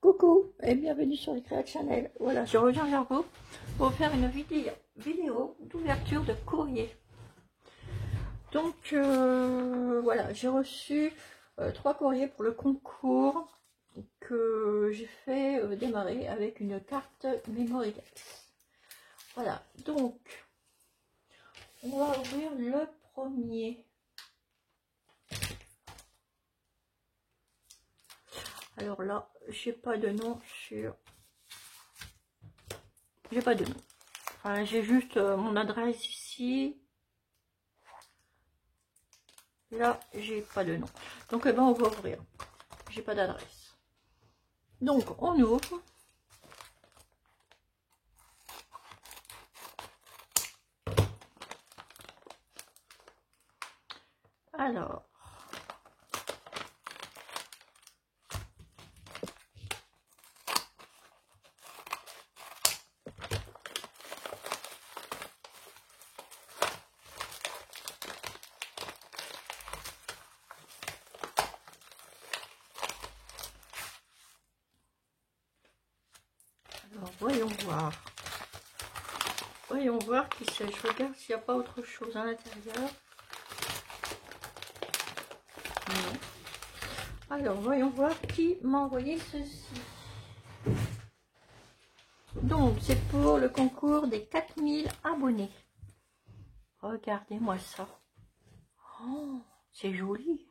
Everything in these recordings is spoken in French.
Coucou et bienvenue sur les Créa Channel. Voilà, je reviens vers vous pour faire une vidéo d'ouverture de courrier. Donc voilà, j'ai reçu 3 courriers pour le concours que j'ai fait démarrer avec une carte Mémoridex. Voilà, donc on va ouvrir le premier. Alors là, j'ai pas de nom sur... J'ai pas de nom. Enfin, j'ai juste mon adresse ici. Là, j'ai pas de nom. Donc, eh ben, on va ouvrir. J'ai pas d'adresse. Donc, on ouvre. Alors. Alors, voyons voir. Voyons voir qui c'est. Je regarde s'il n'y a pas autre chose à l'intérieur. Non. Alors, voyons voir qui m'a envoyé ceci. Donc, c'est pour le concours des 4000 abonnés. Regardez-moi ça. Oh, c'est joli.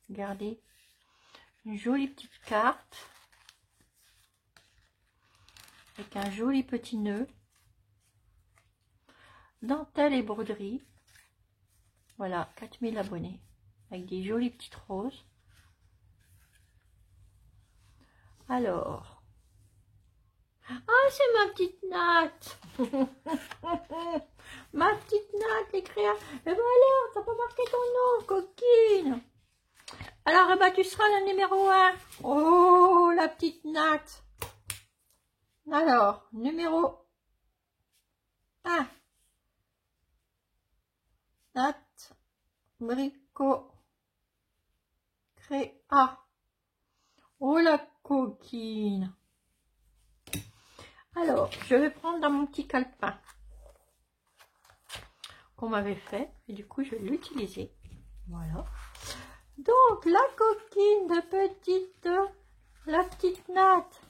Regardez. Une jolie petite carte. Avec un joli petit nœud. Dentelle et broderie. Voilà, 4000 abonnés. Avec des jolies petites roses. Alors. Ah, c'est ma petite natte. Ma petite natte, les créas. Eh ben alors, t'as pas marqué ton nom, coquine. Alors, eh ben, tu seras le numéro 1. Oh, la petite natte. Alors, numéro 1. Natte, Bricot, Créa. Oh, la coquine. Alors, je vais prendre dans mon petit calepin qu'on m'avait fait. Et du coup, je vais l'utiliser. Voilà. Donc, la coquine de petite... La petite natte.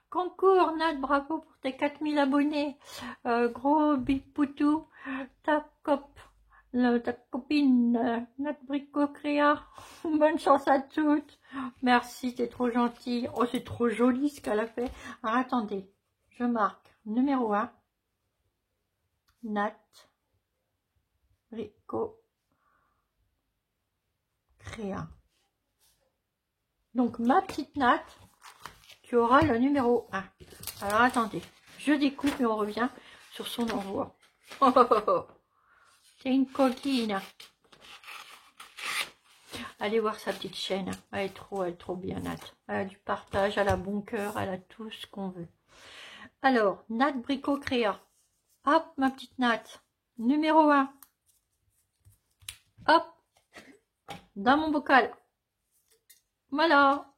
Concours, Nat, bravo pour tes 4000 abonnés. Gros big poutou. Ta copine, Nat Bricot Créa. Bonne chance à toutes. Merci, t'es trop gentille. Oh, c'est trop joli ce qu'elle a fait. Alors, attendez, je marque numéro 1. Nat Bricot Créa. Donc, ma petite Nat, tu auras le numéro 1. Alors, attendez, je découpe et on revient sur son envoi. Oh, oh, oh, oh. C'est une coquine. Allez voir sa petite chaîne. Elle est trop bien, Nat. Elle a du partage, elle a bon cœur, elle a tout ce qu'on veut. Alors, Nat Bricot Créa. Hop, ma petite Nat. Numéro 1. Hop. Dans mon bocal. Voilà.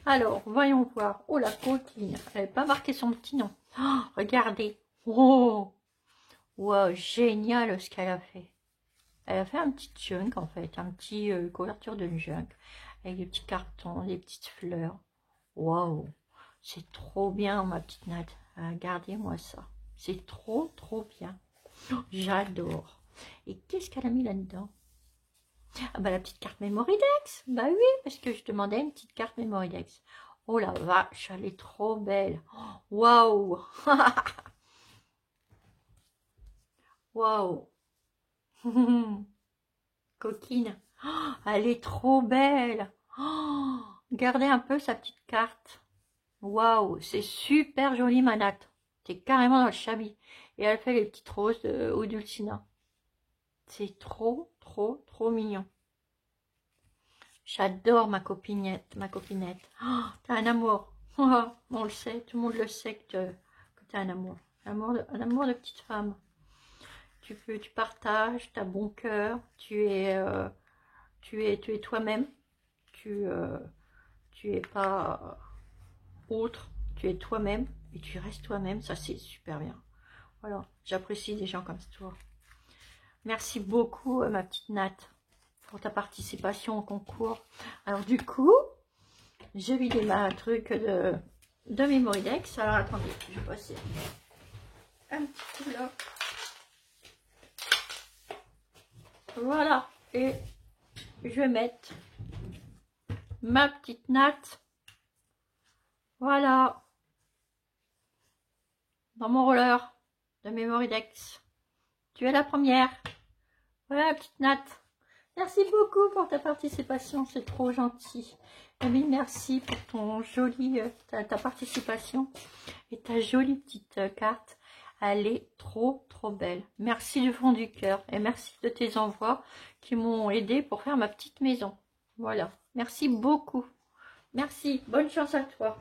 Alors, voyons voir. Oh, la coquine. Elle n'avait pas marqué son petit nom. Oh, regardez. Oh. Wow, génial ce qu'elle a fait. Elle a fait un petit junk en fait, un petit couverture de junk avec des petits cartons, des petites fleurs. Waouh, c'est trop bien ma petite Nat. Regardez-moi ça, c'est trop bien. J'adore. Et qu'est-ce qu'elle a mis là-dedans? Ah bah la petite carte Mémoridex. Bah oui, parce que je demandais une petite carte Mémoridex. Oh la vache, elle est trop belle. Waouh. Waouh. Coquine. Oh, elle est trop belle. Oh, regardez un peu sa petite carte. Waouh, c'est super joli ma Nat. C'est carrément dans le chabi. Et elle fait les petites roses au dulcinea. C'est trop mignon. J'adore ma copinette. Oh, t'as un amour. Oh, on le sait, tout le monde le sait que t'as un amour. Un amour de petite femme. tu partages, tu as bon cœur, tu es toi-même, tu es pas autre, tu es toi-même et tu restes toi-même, ça c'est super bien. Voilà, j'apprécie des gens comme toi. Merci beaucoup ma petite Nat pour ta participation au concours. Alors du coup, j'ai vidé ma truc de Mémoridex. Alors attendez, je vais passer un petit coup là. Voilà, et je vais mettre ma petite Nat. Voilà, dans mon roller de Mémoridex. Tu es la première. Voilà, petite Nat. Merci beaucoup pour ta participation, c'est trop gentil. Amy, merci pour ton joli, ta participation et ta jolie petite carte. Elle est trop belle. Merci du fond du cœur et merci de tes envois qui m'ont aidé pour faire ma petite maison. Voilà, merci beaucoup. Merci, bonne chance à toi.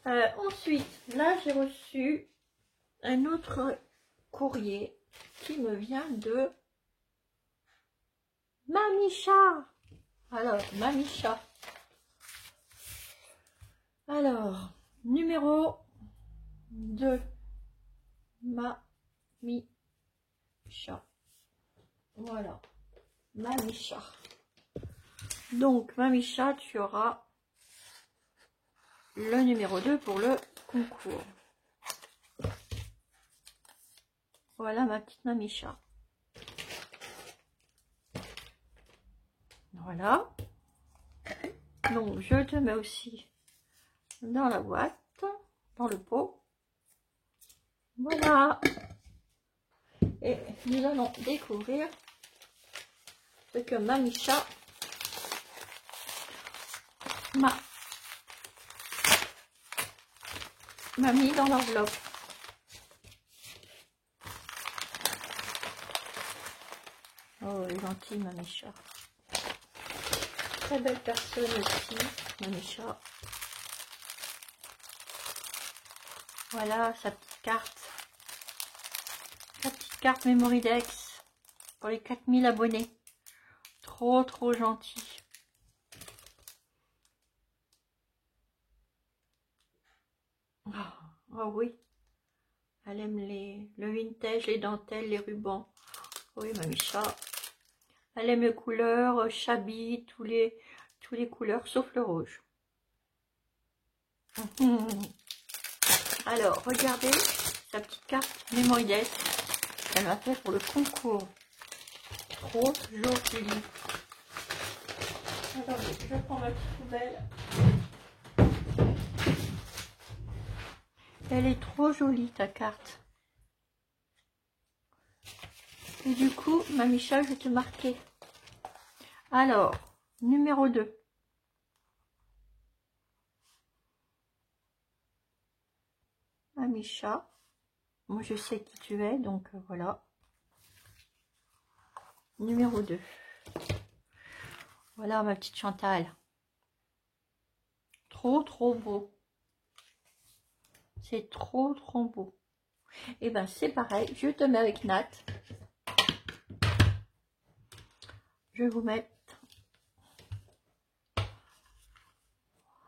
Ensuite, là j'ai reçu un autre courrier qui me vient de Mamicha. Alors, Mamicha. Alors, numéro 2. Mamicha. Voilà. Mamicha. Donc, Mamicha, tu auras le numéro 2 pour le concours. Voilà ma petite Mamicha. Voilà. Donc, je te mets aussi dans la boîte, dans le pot. Voilà. Et nous allons découvrir ce que Mamicha m'a mis dans l'enveloppe. Oh, elle est gentille, Mamicha. Très belle personne aussi, Mamicha. Voilà sa petite carte. Sa petite carte Mémoridex pour les 4000 abonnés. Trop gentil. Oh oui. Elle aime le vintage, les dentelles, les rubans. Oui, Mamicha. Elle aime les couleurs, Chabi, tous les couleurs sauf le rouge. Alors, regardez sa petite carte Mémoridex qu'elle m'a fait pour le concours. Trop jolie. Attendez, je prends ma petite poubelle. Elle est trop jolie ta carte. Et du coup, Mamicha, je vais te marquer. Alors, numéro 2. Mamicha. Moi, je sais qui tu es, donc voilà. Numéro 2. Voilà ma petite Chantal. Trop beau. C'est trop beau. Et ben c'est pareil, je te mets avec Nat. Je vais vous mettre.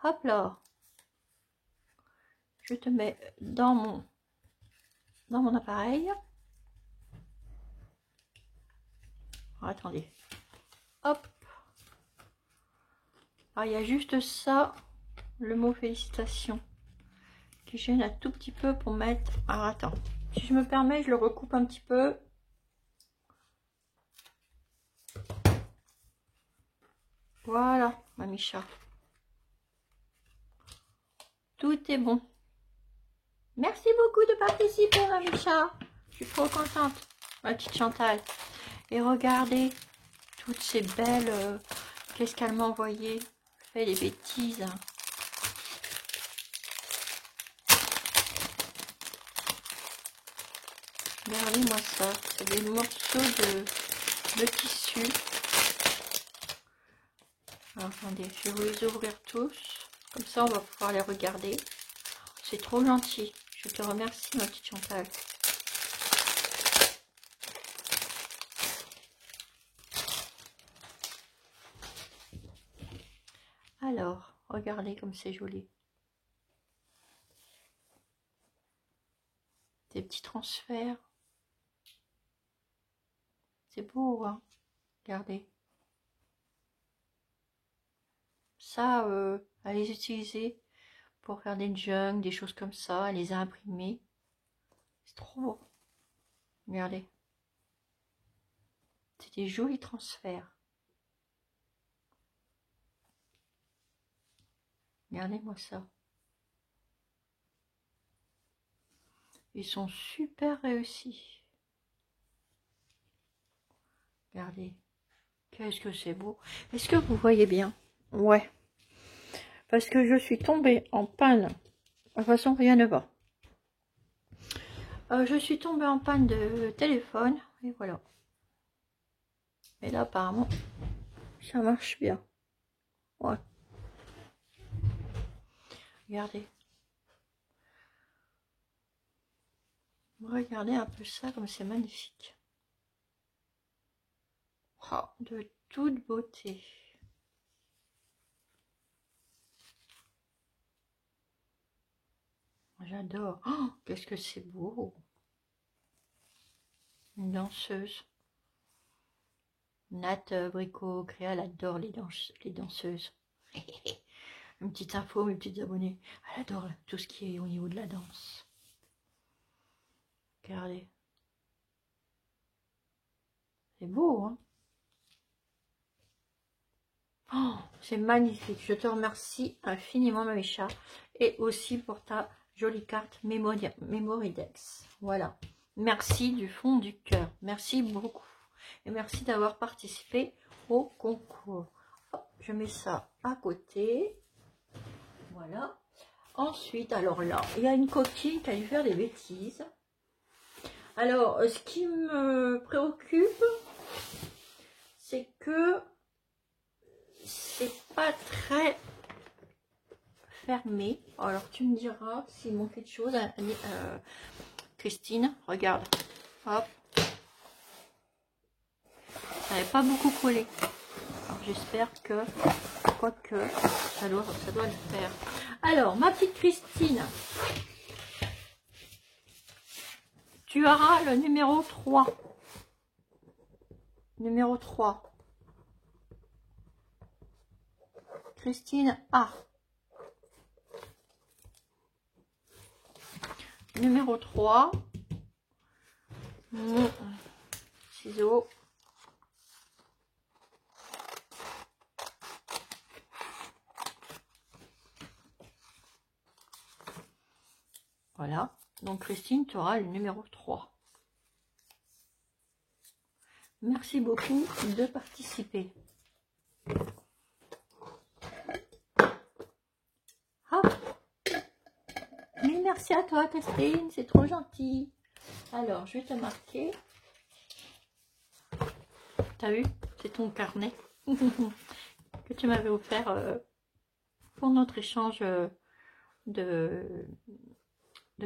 Hop là. Je te mets dans mon appareil. Oh, attendez. Hop. Alors, il y a juste ça, le mot félicitations, qui gêne un tout petit peu pour mettre. Alors attends, si je me permets, je le recoupe un petit peu. Voilà, Mamicha. Tout est bon. Merci beaucoup de participer, Mamicha. Je suis trop contente, ma petite Chantal. Et regardez toutes ces belles. Qu'est-ce qu'elle m'a envoyé? Fait des bêtises. Regardez-moi ça. C'est des morceaux de tissu. Alors, attendez, je vais vous les ouvrir tous. Comme ça, on va pouvoir les regarder. C'est trop gentil. Je te remercie, ma petite Chantal. Alors, regardez comme c'est joli. Des petits transferts. C'est beau, hein? Regardez. Ça, à les utiliser pour faire des jugs, des choses comme ça, les imprimer. C'est trop beau. Regardez. C'est des jolis transferts. Regardez-moi ça. Ils sont super réussis. Regardez. Qu'est-ce que c'est beau. Est-ce que vous voyez bien? Ouais. Parce que je suis tombée en panne. De toute façon, rien ne va. Je suis tombée en panne de téléphone. Et voilà. Et là, apparemment, ça marche bien. Ouais. Regardez. Regardez un peu ça, comme c'est magnifique. Oh, de toute beauté. J'adore. Oh, qu'est-ce que c'est beau. Une danseuse. Nat Bricot Créa, elle adore les danseuses. Une petite info, mes petites abonnées. Elle adore tout ce qui est au niveau de la danse. Regardez. C'est beau, hein? Oh, c'est magnifique. Je te remercie infiniment, Mamécha. Et aussi pour ta jolie carte Memoridex. Voilà. Merci du fond du cœur. Merci beaucoup. Et merci d'avoir participé au concours. Oh, je mets ça à côté. Voilà. Ensuite, alors là, il y a une coquille qui a dû faire des bêtises. Alors, ce qui me préoccupe, c'est que c'est pas très fermé. Alors, tu me diras s'il manque quelque chose. Christine, regarde. Hop. Ça n'avait pas beaucoup collé. J'espère que, quoique, ça doit le faire. Alors, ma petite Christine, tu auras le numéro 3. Numéro 3. Christine A. Numéro 3. Ciseaux. Voilà. Donc, Christine, tu auras le numéro 3. Merci beaucoup de participer. Hop. Mais merci à toi, Christine. C'est trop gentil. Alors, je vais te marquer. T'as vu? C'est ton carnet que tu m'avais offert pour notre échange de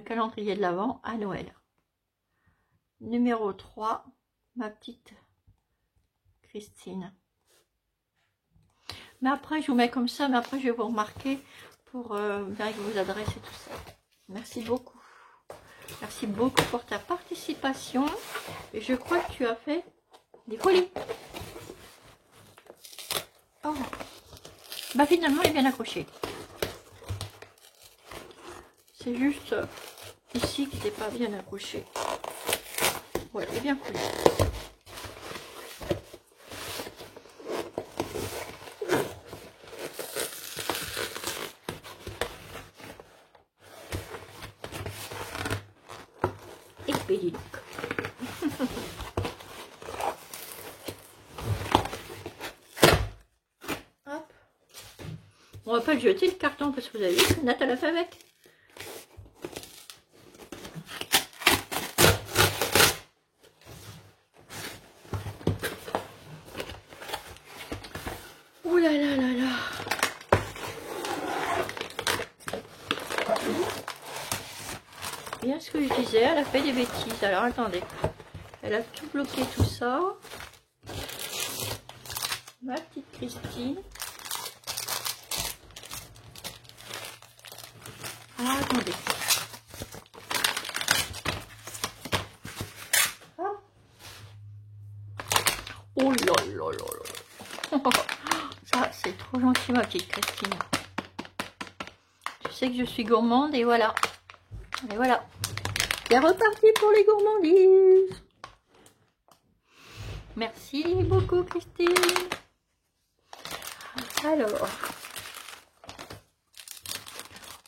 calendrier de l'Avent à Noël. Numéro 3, ma petite Christine. Mais après, je vous mets comme ça, mais après, je vais vous remarquer pour avec vos adresses et tout ça. Merci beaucoup. Merci beaucoup pour ta participation. Et je crois que tu as fait des colis. Oh. Bah finalement, il est bien accroché. C'est juste ici qui n'est pas bien accroché. Ouais, il est bien collé. Et pédiluc. Hop. On va pas le jeter le carton parce que vous avez vu que Nat l'a fait avec. Ouh là là là là. Bien ce que je disais, elle a fait des bêtises. Alors attendez, elle a tout bloqué tout ça. Ma petite Christine. Ah, attendez. Ah. Oh là là là là. Ça, c'est trop gentil, ma petite Christine. Tu sais que je suis gourmande et voilà. Et voilà. C'est reparti pour les gourmandises. Merci beaucoup, Christine. Alors.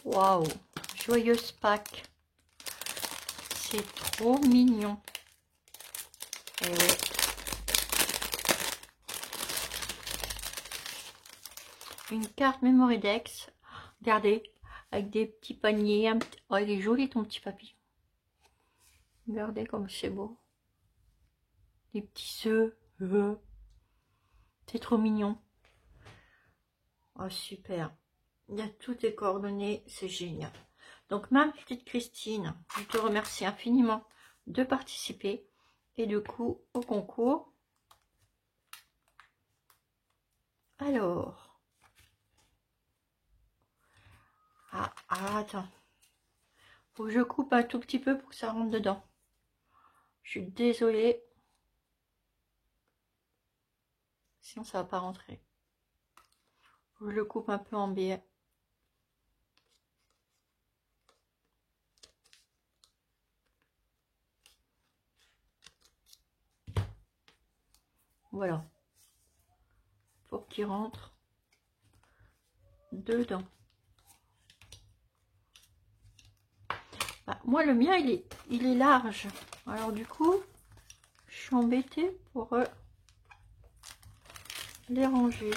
Waouh. Joyeuse Pâques. C'est trop mignon. Et ouais. Une carte Mémoridex. Regardez. Avec des petits paniers. Oh, il est joli ton petit papy. Regardez comme c'est beau. Des petits œufs. C'est trop mignon. Oh, super. Il y a toutes les coordonnées. C'est génial. Donc, ma petite Christine, je te remercie infiniment de participer. Et du coup, au concours. Alors. Attends. Faut que je coupe un tout petit peu pour que ça rentre dedans. Je suis désolée. Sinon, ça va pas rentrer. Faut que je le coupe un peu en biais. Voilà. Pour qu'il rentre dedans. Bah, moi, le mien, il est large. Alors, du coup, je suis embêtée pour les ranger.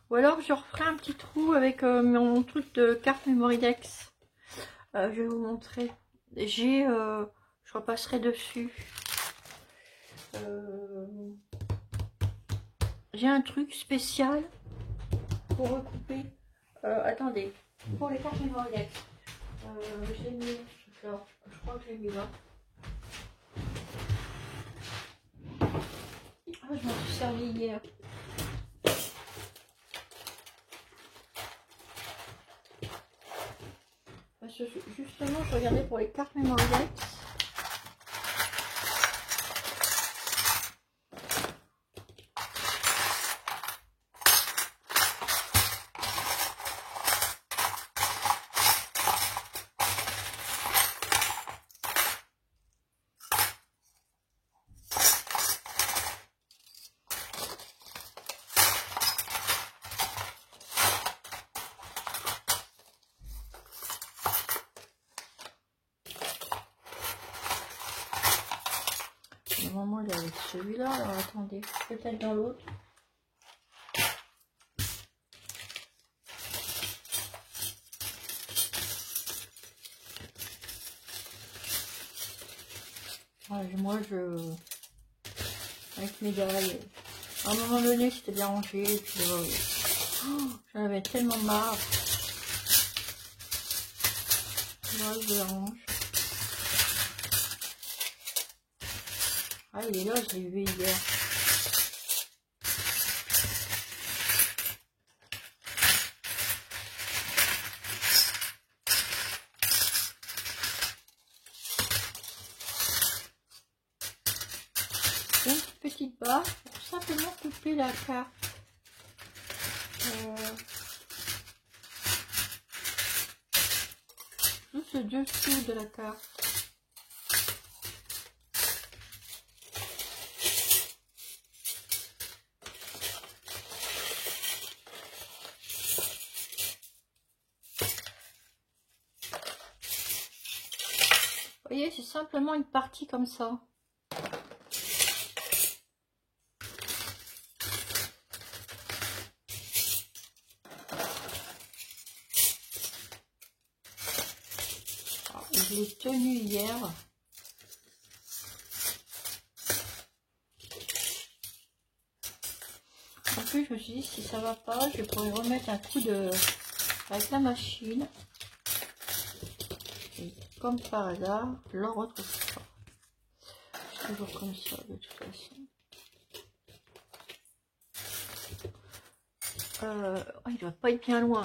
Ou alors, je referai un petit trou avec mon truc de carte Mémoridex. Je vais vous montrer. Je repasserai dessus. J'ai un truc spécial pour recouper. Attendez, pour les cartes Mémoridex. Je l'ai mis. Alors, je crois que je l'ai mis là. Ah, je m'en suis servi hier. Parce que justement, je regardais pour les cartes Mémoridex. Normalement, il est avec celui-là. Alors, attendez, peut-être dans l'autre. Moi, avec mes dalles, à un moment donné, c'était bien rangé. Puis, j'en avais tellement marre. Là, je les range. Ah, il est là, je l'ai vu hier. Une petite barre pour simplement couper la carte. Juste le dessous de la carte. Vous voyez, c'est simplement une partie comme ça. Je l'ai tenu hier. En plus, je me suis dit, si ça va pas, je pourrais remettre un coup de avec la machine. Et comme par hasard, je le retrouve pas. C'est toujours comme ça, de toute façon. Oh, il doit pas être bien loin.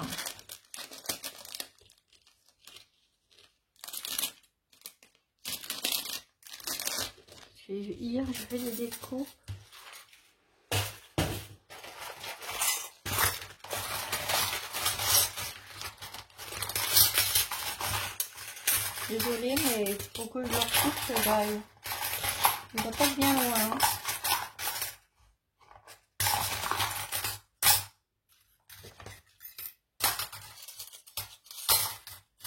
Hier, je fais des décos. Désolée, mais il faut que je leur coupe là. Il doit pas être bien loin. Hein.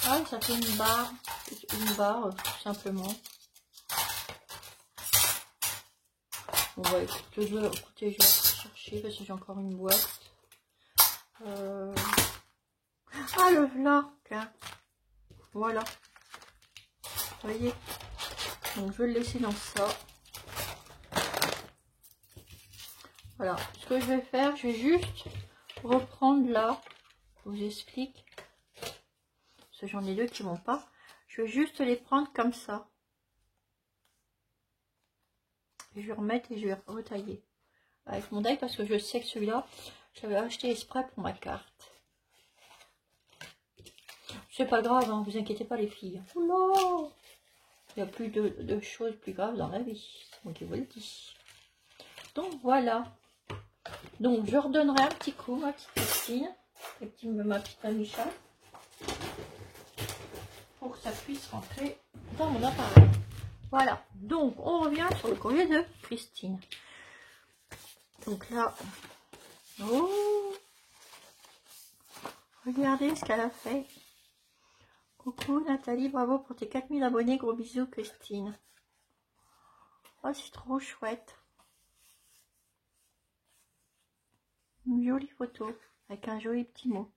Ah, ça fait une barre tout simplement. Bon, bah, écoutez, je vais chercher parce que j'ai encore une boîte. Ah, le vlac. Voilà. Vous voyez. Donc, je vais le laisser dans ça. Voilà. Ce que je vais faire, je vais juste reprendre là. Je vous explique. Parce que j'en ai deux qui vont pas. Je vais juste les prendre comme ça. Et je vais remettre et je vais retailler. Avec mon die parce que je sais que celui-là, j'avais acheté exprès pour ma carte. C'est pas grave, hein, vous inquiétez pas les filles. Oula, il y a plus de choses plus graves dans la vie. C'est moi qui vous le dis. Donc voilà. Donc je redonnerai un petit coup, ma petite Christine, ma petite Amicha, pour que ça puisse rentrer dans mon appareil. Voilà. Donc on revient sur le courrier de Christine. Donc là, oh, regardez ce qu'elle a fait. Coucou Nathalie, bravo pour tes 4000 abonnés, gros bisous Christine. Oh, c'est trop chouette. Une jolie photo avec un joli petit mot.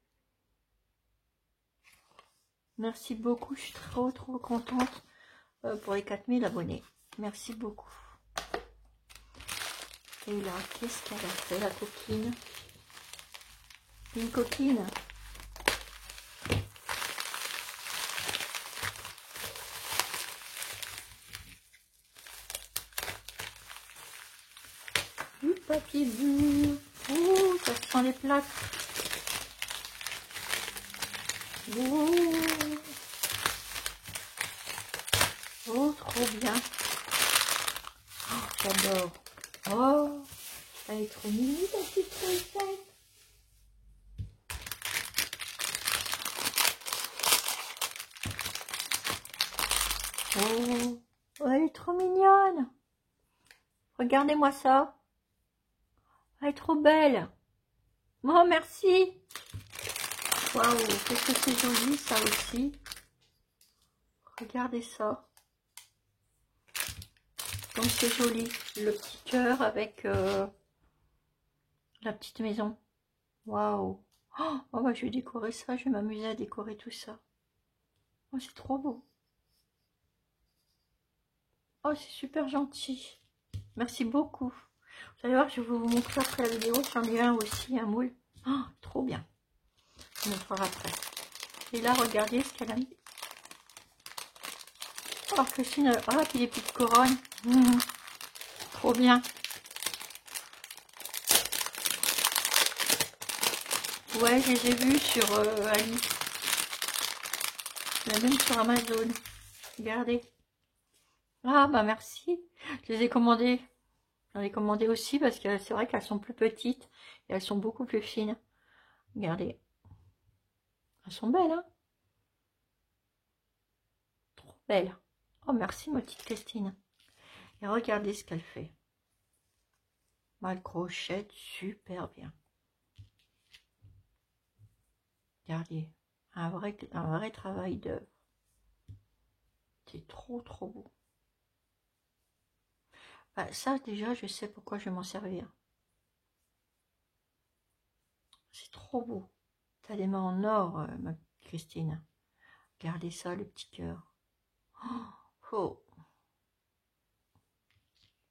Merci beaucoup, je suis trop contente pour les 4000 abonnés. Merci beaucoup. Et là, qu'est-ce qu'elle a fait la coquine? Une coquine. Du papier dur. Oh, ça sent les plaques. Oh, oh, trop bien. Oh, j'adore. Oh, elle est trop mignonne, ta petite recette. Oh, elle est trop mignonne. Regardez-moi ça. Elle est trop belle. Oh, merci. Waouh, qu'est-ce que c'est joli ça aussi. Regardez ça. Donc c'est joli. Le petit cœur avec la petite maison. Waouh. Oh, bah, je vais décorer ça. Je vais m'amuser à décorer tout ça. Oh, c'est trop beau. Oh, c'est super gentil. Merci beaucoup. Vous allez voir, je vais vous montrer après la vidéo. J'en ai un aussi, un moule. Oh, trop bien. Je vous montrerai après. Et là, regardez ce qu'elle a mis. Oh, Christine, oh, puis les petites couronnes. Trop bien. Ouais, je les ai vus sur Ali. Il y en a même sur Amazon. Regardez. Ah, bah merci. Je les ai commandées. J'en ai commandé aussi parce que c'est vrai qu'elles sont plus petites et elles sont beaucoup plus fines. Regardez. Elles sont belles, hein? Trop belles. Oh, merci, ma petite Christine. Et regardez ce qu'elle fait. Elle crochette super bien. Regardez. Un vrai travail d'œuvre. C'est trop beau. Bah, ça, déjà, je sais pourquoi je vais m'en servir. C'est trop beau. T'as des mains en or, ma Christine. Regardez ça, le petit cœur. Oh.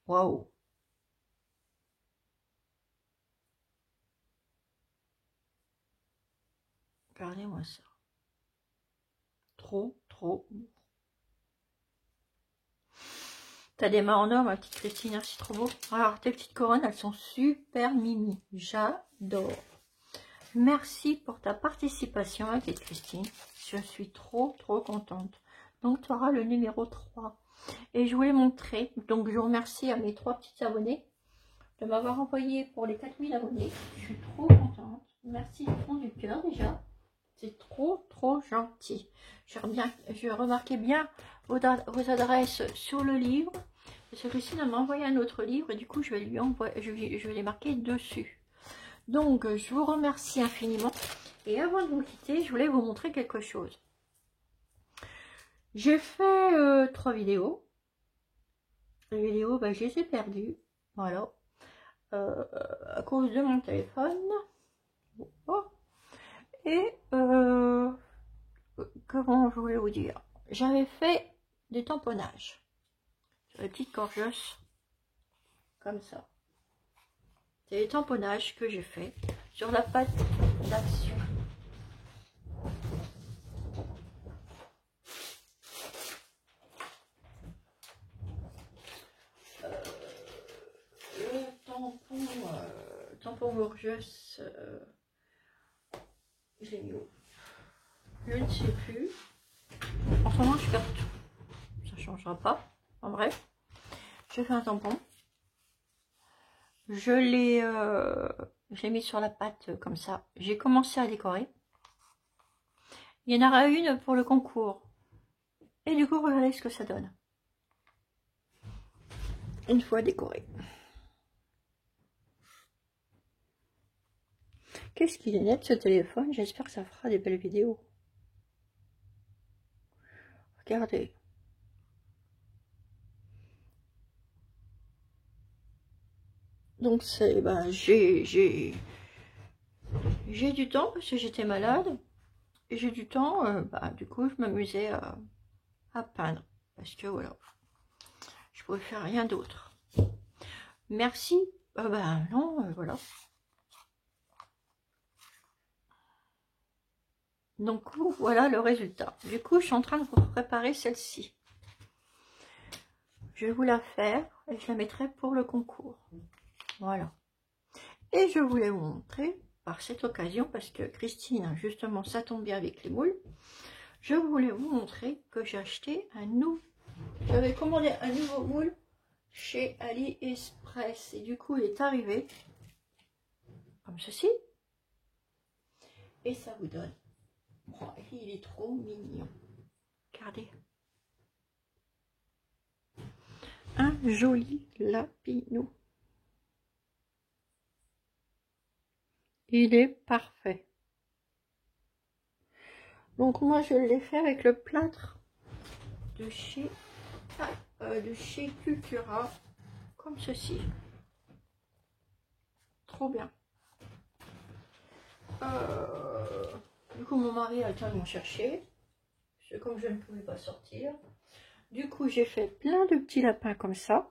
Waouh. Regardez-moi ça. Trop beau. T'as des mains en or, ma petite Christine, c'est trop beau. Alors, tes petites couronnes, elles sont super mimi. J'adore. Merci pour ta participation avec Christine. Je suis trop contente. Donc, tu auras le numéro 3. Et je voulais montrer, donc je remercie à mes 3 petits abonnés de m'avoir envoyé pour les 4000 abonnés. Je suis trop contente. Merci du fond du cœur déjà. C'est trop gentil. Je remarquais bien vos adresses sur le livre. Parce que Christine m'a envoyé un autre livre et du coup je vais lui envoyer, je vais les marquer dessus. Donc je vous remercie infiniment. Et avant de vous quitter, je voulais vous montrer quelque chose. J'ai fait 3 vidéos. Les vidéos, je les ai perdues. Voilà. À cause de mon téléphone. Oh. Et comment je voulais vous dire, j'avais fait des tamponnages sur les petites gorgeuses comme ça. C'est les tamponnages que j'ai fait sur la pâte d'action. Le tampon gorgeuse, je l'ai mis où? Je ne sais plus. En ce moment, je garde tout. Ça ne changera pas. En bref, j'ai fait un tampon. Je l'ai mis sur la pâte comme ça. J'ai commencé à décorer. Il y en aura une pour le concours. Et du coup, regardez ce que ça donne. Une fois décoré. Qu'est-ce qu'il est net ce téléphone? J'espère que ça fera des belles vidéos. Regardez. Donc c'est j'ai du temps parce que j'étais malade. Et j'ai du temps, du coup je m'amusais à peindre. Parce que voilà. Je pouvais faire rien d'autre. Merci. Non, voilà. Donc voilà le résultat. Du coup, je suis en train de vous préparer celle-ci. Je vais vous la faire et je la mettrai pour le concours. Voilà. Et je voulais vous montrer par cette occasion, parce que Christine, justement, ça tombe bien avec les moules. Je voulais vous montrer que j'ai acheté un nouveau. J'avais commandé un nouveau moule chez AliExpress et du coup, il est arrivé comme ceci. Et ça vous donne. Oh, il est trop mignon. Regardez. Un joli lapinou. Il est parfait. Donc moi je l'ai fait avec le plâtre de chez Cultura, comme ceci. Trop bien. Du coup mon mari a le temps de m'en chercher. Comme je ne pouvais pas sortir. Du coup j'ai fait plein de petits lapins comme ça.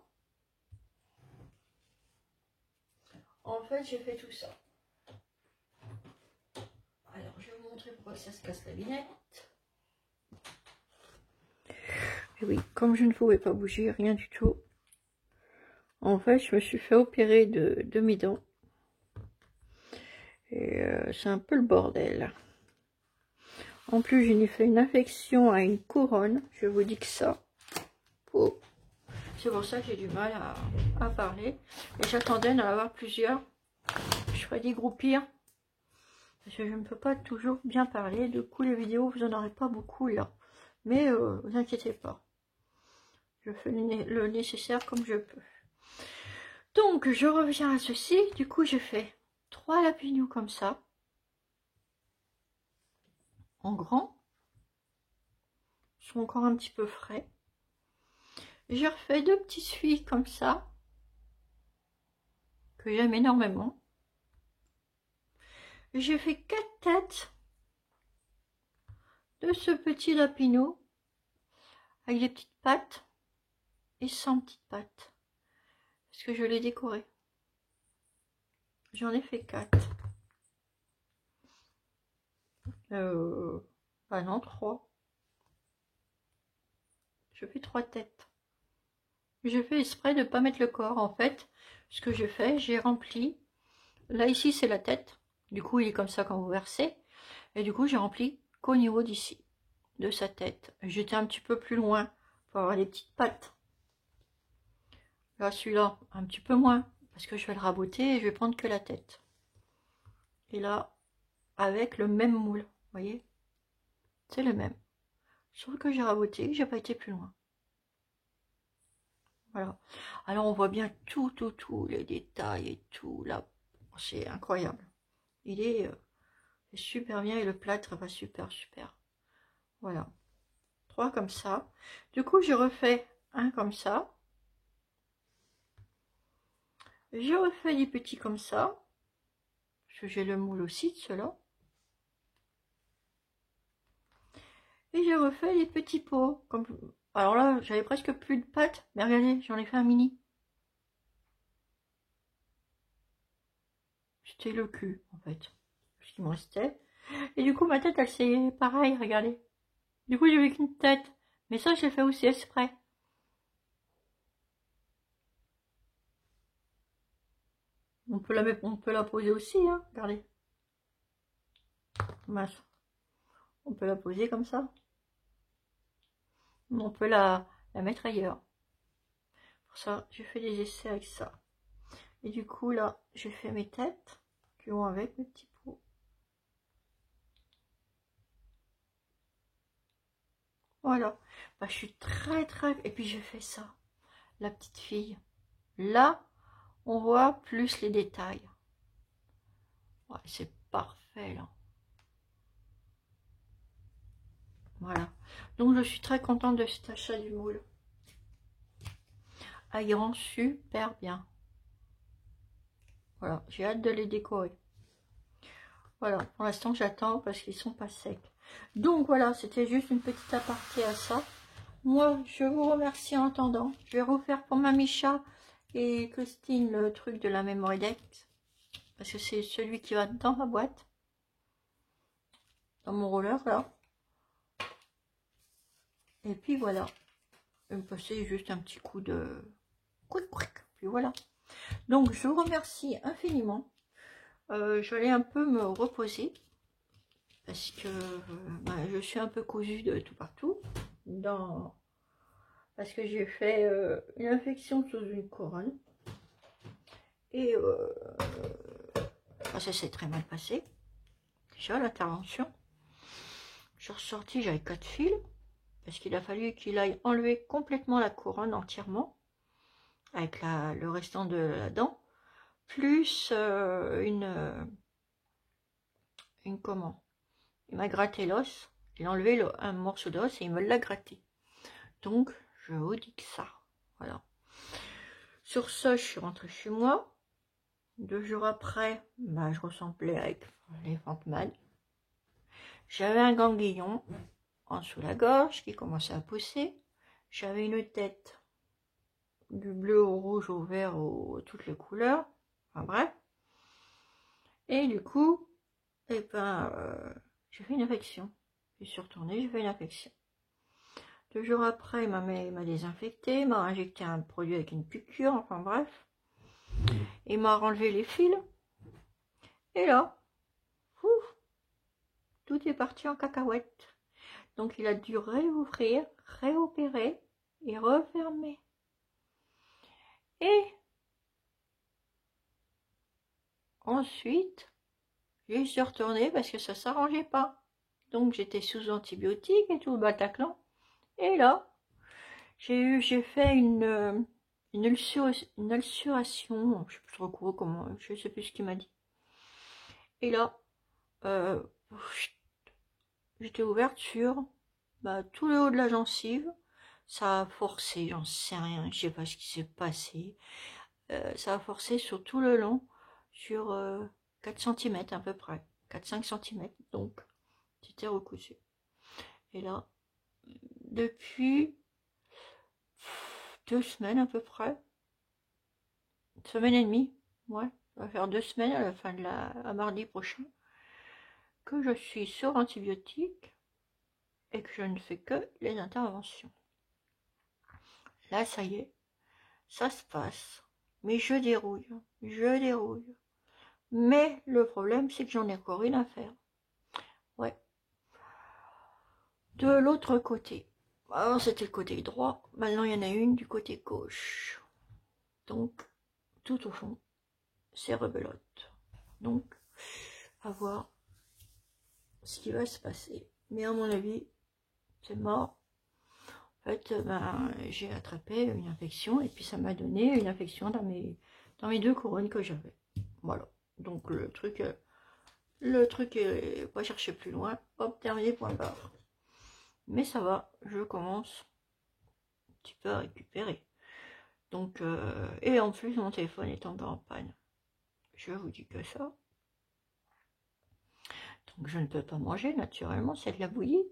En fait j'ai fait tout ça. Alors je vais vous montrer pourquoi ça se casse la binette. Et oui, comme je ne pouvais pas bouger, rien du tout. En fait, je me suis fait opérer de mes dents. Et c'est un peu le bordel. En plus, j'ai fait une infection à une couronne. Je vous dis que ça. Oh. C'est pour ça que j'ai du mal à parler. Et j'attendais d'en avoir plusieurs. Je ferai dégroupir. Parce que je ne peux pas toujours bien parler. Du coup, les vidéos, vous n'en aurez pas beaucoup là. Mais vous inquiétez pas. Je fais le nécessaire comme je peux. Donc, je reviens à ceci. Du coup, j'ai fait 3 lapinous comme ça. En grand. Ils sont encore un petit peu frais. J'ai refait 2 petits suies comme ça. Que j'aime énormément. J'ai fait 4 têtes de ce petit lapinou. Avec des petites pattes. Et sans petites pattes. Parce que je l'ai décoré. J'en ai fait 4. Non, 3. Je fais 3 têtes. J'ai fait exprès de ne pas mettre le corps. En fait, ce que j'ai fait, j'ai rempli. Là, ici, c'est la tête. Du coup, il est comme ça quand vous versez. Et du coup, j'ai rempli qu'au niveau d'ici, de sa tête. J'étais un petit peu plus loin pour avoir les petites pattes. Là, celui-là, un petit peu moins, parce que je vais le raboter et je vais prendre que la tête. Et là, avec le même moule, vous voyez, c'est le même. Sauf que j'ai raboté, j'ai pas été plus loin. Voilà. Alors, on voit bien tout, les détails et tout, là. C'est incroyable. Il est super bien et le plâtre va super. Voilà. 3 comme ça. Du coup, je refais un comme ça. Je refais des petits comme ça. Parce que j'ai le moule aussi de cela. Et je refais les petits pots. Comme... Alors là, j'avais presque plus de pâte. Mais regardez, j'en ai fait un mini. C'était le cul, en fait. Ce qui me restait. Et du coup, ma tête, elle s'est pareil, regardez. Du coup, j'ai vu qu'une tête. Mais ça, je l'ai fait aussi exprès. On peut la mettre, on peut la poser aussi, hein. Regardez. Mince. On peut la poser comme ça. On peut la mettre ailleurs. Pour ça, j'ai fait des essais avec ça. Et du coup, là, j'ai fait mes têtes qui vont avec mes petits pots. Voilà. Bah, je suis très... Et puis, j'ai fait ça. La petite fille. Là, on voit plus les détails. Ouais, c'est parfait, là. Voilà. Donc, je suis très contente de cet achat du moule. Ah, il rend super bien. Voilà, j'ai hâte de les décorer. Voilà, pour l'instant, j'attends parce qu'ils sont pas secs. Donc, voilà, c'était juste une petite aparté à ça. Moi, je vous remercie en attendant. Je vais refaire pour ma Micha et Christine le truc de la Memory Dex. Parce que c'est celui qui va dans ma boîte. Dans mon roller, là. Et puis, voilà. Je vais me passer juste un petit coup de... Puis voilà. Donc, je vous remercie infiniment. Je vais aller un peu me reposer. Parce que je suis un peu cousue de tout partout. Parce que j'ai fait une infection sous une couronne. Et ça s'est très mal passé. Déjà, l'intervention. Je suis ressortie, j'avais 4 fils. Parce qu'il a fallu qu'il aille enlever complètement la couronne entièrement. Avec le restant de la dent. Plus comment? Il m'a gratté l'os. Il a enlevé un morceau d'os et il me l'a gratté. Donc, je vous dis que ça. Voilà. Sur ce, je suis rentrée chez moi. 2 jours après, je ressemblais avec les Fantman. J'avais un ganglion en dessous la gorge qui commençait à pousser. J'avais une tête du bleu au rouge au vert toutes les couleurs. Enfin bref. Et du coup, j'ai fait une infection. Je suis retournée, j'ai fait une infection. 2 jours après, il m'a désinfecté, il m'a injecté un produit avec une piqûre, enfin bref. Il m'a enlevé les fils. Et là, ouf, tout est parti en cacahuète. Donc il a dû réouvrir, réopérer et refermer. Et ensuite, je suis retournée parce que ça s'arrangeait pas. Donc j'étais sous antibiotiques et tout le Bataclan. Et là, j'ai fait une ulcération, je sais plus trop quoi, comment, je sais plus ce qu'il m'a dit. Et là, j'étais ouverte sur tout le haut de la gencive. Ça a forcé, j'en sais rien, je sais pas ce qui s'est passé. Ça a forcé sur tout le long, sur 4 cm à peu près, 4-5 cm, donc c'était recousu. Et là, depuis 2 semaines à peu près, 1 semaine et demie, ouais, ça va faire 2 semaines à la fin à mardi prochain, que je suis sur antibiotiques et que je ne fais que les interventions. Là, ça y est, ça se passe, mais je dérouille. Mais le problème, c'est que j'en ai encore une à faire. Ouais. De l'autre côté. Alors, c'était le côté droit. Maintenant, il y en a une du côté gauche. Donc, tout au fond, c'est rebelote. Donc, à voir ce qui va se passer. Mais à mon avis, c'est mort. En fait, j'ai attrapé une infection et puis ça m'a donné une infection dans mes 2 couronnes que j'avais. Voilà. Donc le truc est pas chercher plus loin. Hop, terminé, point barre. Mais ça va, je commence un petit peu à récupérer. Donc, et en plus, mon téléphone est tombé en panne. Je vous dis que ça. Donc je ne peux pas manger, naturellement, c'est de la bouillie.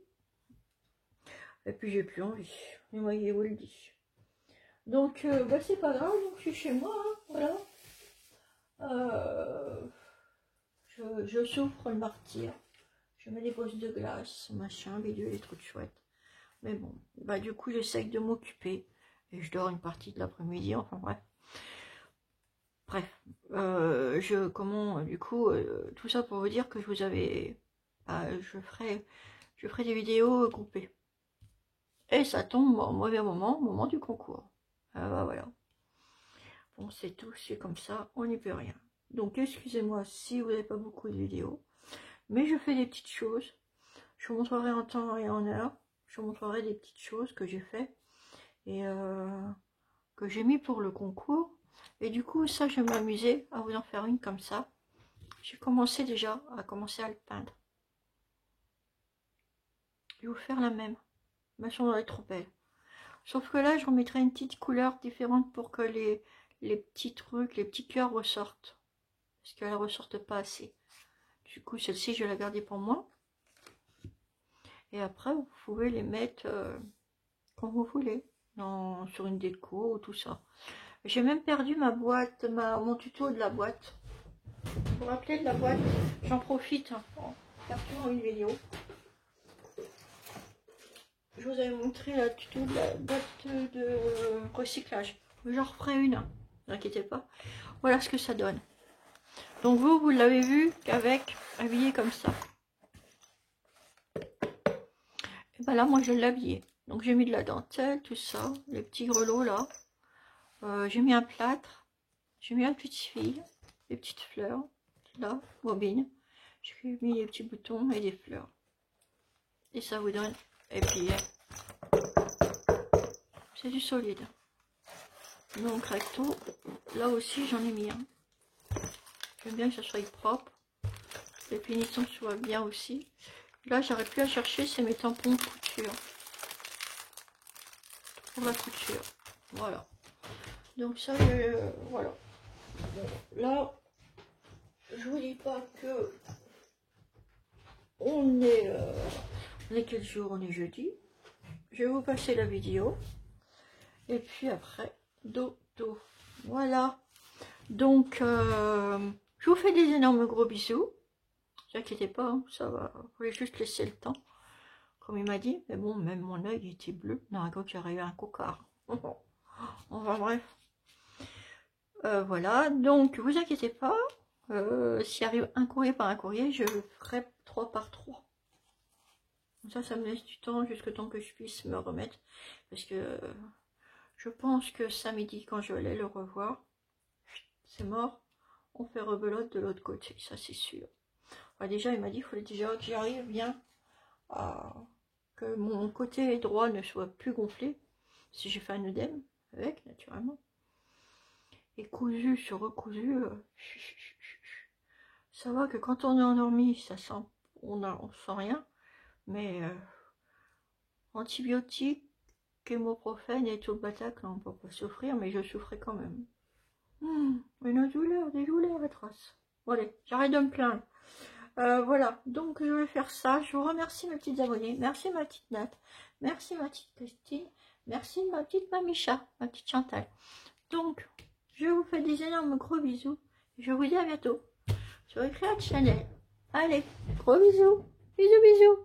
Et puis j'ai plus envie. Et voyez, vous le dit. Donc, c'est pas grave, donc je suis chez moi, hein, voilà. Je souffre le martyr. Je mets des bosses de glace, machin, bidule, des trucs chouettes. Mais bon, du coup, j'essaye de m'occuper. Et je dors une partie de l'après-midi, enfin bref. Bref, du coup, tout ça pour vous dire que je vous avais... je ferai des vidéos groupées. Et ça tombe au mauvais moment, au moment du concours. Voilà. Bon, c'est tout, c'est comme ça, on n'y peut rien. Donc, excusez-moi si vous n'avez pas beaucoup de vidéos. Mais je fais des petites choses. Je vous montrerai en temps et en heure. Je vous montrerai des petites choses que j'ai fait. Et que j'ai mis pour le concours. Et du coup, ça, je vais m'amuser à vous en faire une comme ça. J'ai commencé déjà à le peindre. Je vais vous faire la même. Ma chambre est trop belle. Sauf que là, je remettrai une petite couleur différente pour que les petits trucs, les petits cœurs ressortent. Parce qu'elles ne ressortent pas assez. Du coup, celle-ci, je vais la garder pour moi. Et après, vous pouvez les mettre quand vous voulez. Sur une déco ou tout ça. J'ai même perdu ma boîte, mon tuto de la boîte. Vous vous rappelez de la boîte? J'en profite pour faire toujours une vidéo. Je vous avais montré la tuto de la boîte de recyclage. J'en referai une, ne vous inquiétez pas. Voilà ce que ça donne. Donc vous l'avez vu qu'avec, habillé comme ça. Et ben là, moi je l'ai habillé. Donc j'ai mis de la dentelle, tout ça, les petits grelots là. J'ai mis un plâtre, j'ai mis un petit fil, des petites fleurs, là, bobine. J'ai mis des petits boutons et des fleurs. Et ça vous donne, et puis c'est du solide. Donc recto, là aussi j'en ai mis un. J'aime bien que ça soit propre. Les finitions soient bien aussi. Là j'aurais plus à chercher, c'est mes tampons de couture. Pour la couture. Voilà. Donc ça, voilà. Bon, là, je vous dis pas que on est quel jour? On est jeudi. Je vais vous passer la vidéo. Et puis après, dodo. Voilà. Donc, je vous fais des énormes gros bisous. Ne vous inquiétez pas, hein, ça va. Vous pouvez juste laisser le temps. Comme il m'a dit. Mais bon, même mon œil était bleu. Non, quand j'aurais eu un cocard. Enfin bref. Voilà. Donc, vous inquiétez pas. S'il arrive un courrier par un courrier, je le ferai 3 par 3. Ça me laisse du temps jusqu'à temps que je puisse me remettre. Parce que je pense que samedi, quand je vais aller le revoir, c'est mort. On fait rebelote de l'autre côté, ça c'est sûr. Enfin, déjà, il m'a dit qu'il fallait déjà que j'arrive bien à que mon côté droit ne soit plus gonflé. Si j'ai fait un œdème avec, naturellement. Et cousu sur recousu, ça va que quand on est endormi, ça sent, on sent rien. Mais antibiotiques, chémoprofène et tout le batacle, on peut pas souffrir, mais je souffrais quand même. Une douleur, des douleurs atroces. Bon allez, j'arrête de me plaindre. Voilà, donc je vais faire ça. Je vous remercie mes petites abonnées. Merci ma petite Nat. Merci ma petite Christine. Merci ma petite Mamicha, ma petite Chantal. Donc, je vous fais des énormes gros bisous. Je vous dis à bientôt sur Créa Channel. Allez, gros bisous. Bisous, bisous.